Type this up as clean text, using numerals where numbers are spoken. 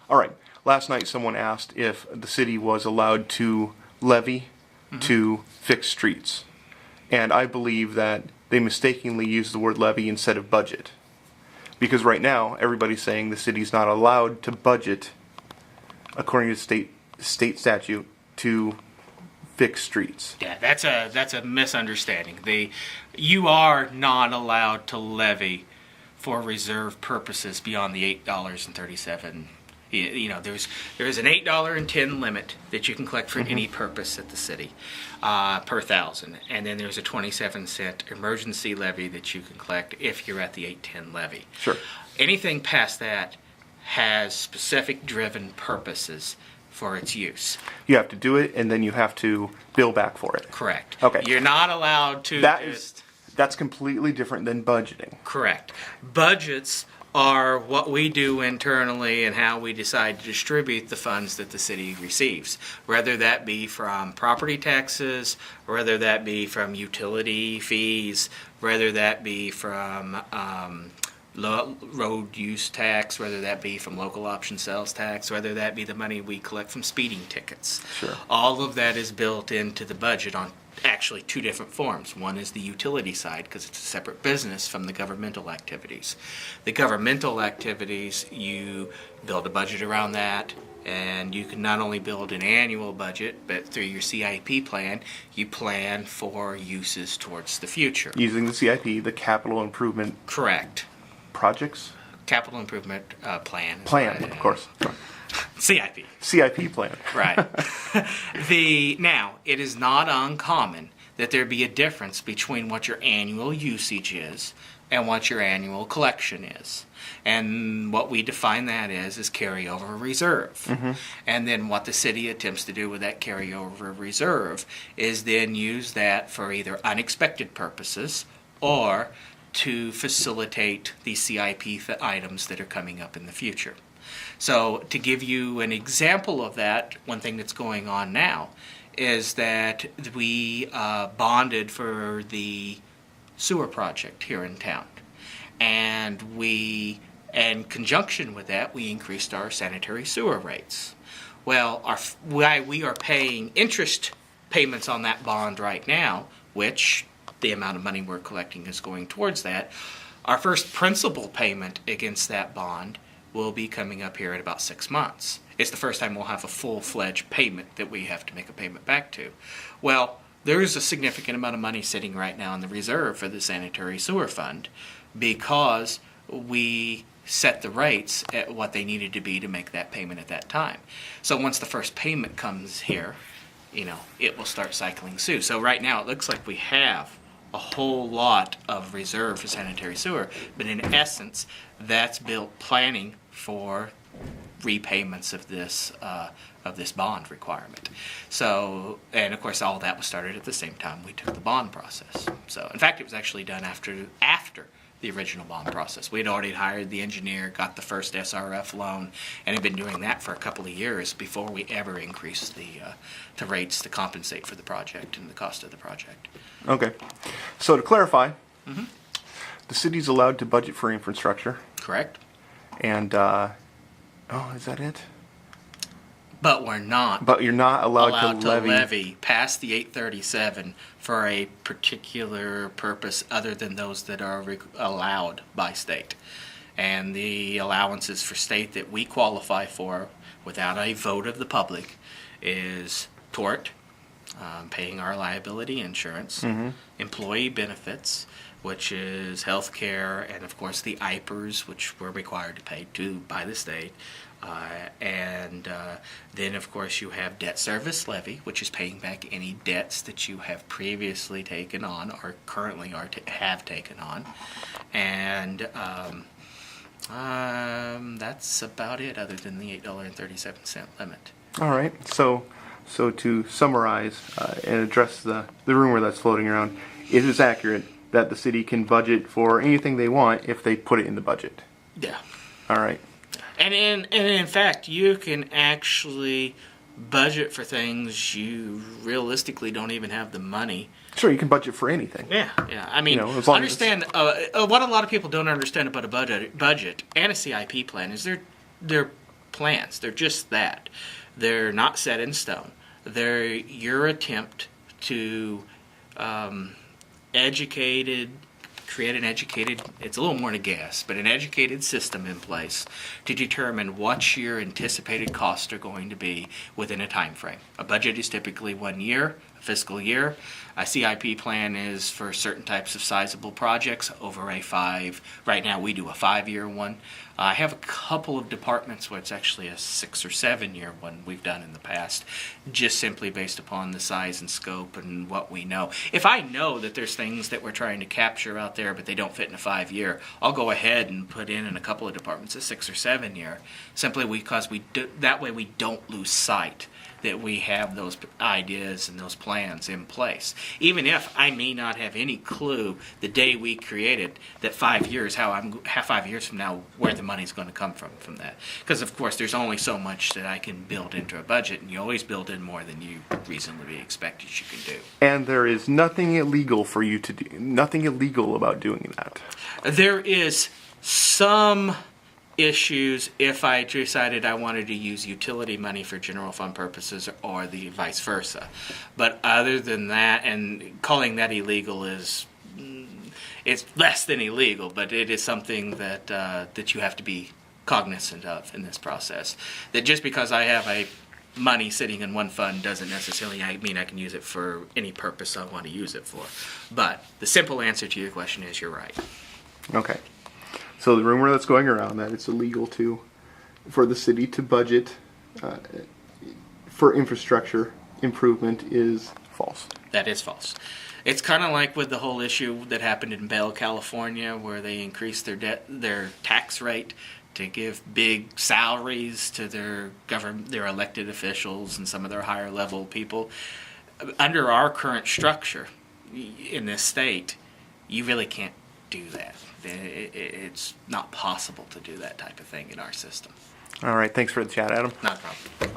All right. Last night someone asked if the city was allowed to levy to fix streets. And I believe that they mistakenly used the word levy instead of budget. Because right now, everybody's saying the city's not allowed to budget, according to state statute, to fix streets. Yeah, that's a misunderstanding. You are not allowed to levy for reserve purposes beyond the $8.37. There's an $8.10 limit that you can collect for any purpose at the city per thousand, and then there's a 27-cent emergency levy that you can collect if you're at the 810 levy. Sure. Anything past that has specific driven purposes for its use. You have to do it, and then you have to bill back for it. Correct. Okay. You're not allowed to That's completely different than budgeting. Correct. Budgets are what we do internally and how we decide to distribute the funds that the city receives, whether that be from property taxes, whether that be from utility fees, whether that be from road use tax, whether that be from local option sales tax, whether that be the money we collect from speeding tickets. Sure. All of that is built into the budget on actually two different forms. One is the utility side, because it's a separate business from the governmental activities. The governmental activities, you build a budget around that, and you can not only build an annual budget, but through your CIP plan, you plan for uses towards the future. Using the CIP, the capital improvement Correct. projects? Capital improvement plan. Plan, of course. CIP. CIP plan. Right. Now, it is not uncommon that there be a difference between what your annual usage is and what your annual collection is. And what we define that as is carryover reserve. And then what the city attempts to do with that carryover reserve is then use that for either unexpected purposes or to facilitate the CIP items that are coming up in the future. So to give you an example of that, one thing that's going on now is that we bonded for the sewer project here in town. And in conjunction with that, we increased our sanitary sewer rates. Well, why we are paying interest payments on that bond right now, which the amount of money we're collecting is going towards that, our first principal payment against that bond will be coming up here in about 6 months. It's the first time we'll have a full-fledged payment that we have to make a payment back to. Well, there is a significant amount of money sitting right now in the reserve for the sanitary sewer fund because we set the rates at what they needed to be to make that payment at that time. So once the first payment comes here, it will start cycling through. So right now it looks like we have a whole lot of reserve for sanitary sewer, but in essence, that's built planning for repayments of this bond requirement. So, and of course, all that was started at the same time we took the bond process. So, in fact, it was actually done after the original bond process. We had already hired the engineer, got the first SRF loan, and had been doing that for a couple of years before we ever increased the rates to compensate for the project and the cost of the project. Okay. So to clarify, the city's allowed to budget for infrastructure. Correct. And, is that it? But we're not. But you're not allowed to levy past the 837 for a particular purpose other than those that are allowed by state. And the allowances for state that we qualify for without a vote of the public is tort, paying our liability insurance, employee benefits, which is health care, and of course the IPERS, which we're required to pay to by the state. And then, of course, you have debt service levy, which is paying back any debts that you have previously taken on or currently have taken on. And that's about it, other than the $8.37 limit. All right. So to summarize and address the rumor that's floating around, it is accurate that the city can budget for anything they want if they put it in the budget. Yeah. All right. And in fact, you can actually budget for things you realistically don't even have the money. Sure, you can budget for anything. Yeah. I mean, understand what a lot of people don't understand about a budget and a CIP plan is they're plans. They're just that. They're not set in stone. They're your attempt to create an educated, it's a little more than a guess, but an educated system in place to determine what your anticipated costs are going to be within a time frame. A budget is typically 1 year, a fiscal year. A CIP plan is for certain types of sizable projects over right now we do a 5-year one. I have a couple of departments where it's actually a 6 or 7-year one we've done in the past, just simply based upon the size and scope and what we know. If I know that there's things that we're trying to capture out there but they don't fit in a 5-year, I'll go ahead and put in a couple of departments a 6 or 7-year, simply because that way we don't lose sight that we have those ideas and those plans in place. Even if I may not have any clue the day we created that 5 years, 5 years from now, where the money's going to come from that. Because of course there's only so much that I can build into a budget, and you always build in more than you reasonably expect you can do. And there is nothing illegal for you to do, nothing illegal about doing that. There is some issues if I decided I wanted to use utility money for general fund purposes or the vice versa. But other than that, and calling that illegal it's less than illegal, but it is something that you have to be cognizant of in this process. That just because I have money sitting in one fund doesn't necessarily mean I can use it for any purpose I want to use it for. But the simple answer to your question is you're right. Okay. So the rumor that's going around that it's illegal for the city to budget for infrastructure improvement is false. That is false. It's kind of like with the whole issue that happened in Bell, California, where they increased their tax rate to give big salaries to their elected officials and some of their higher level people. Under our current structure in this state, you really can't do that. It's not possible to do that type of thing in our system. All right. Thanks for the chat, Adam. Not a problem.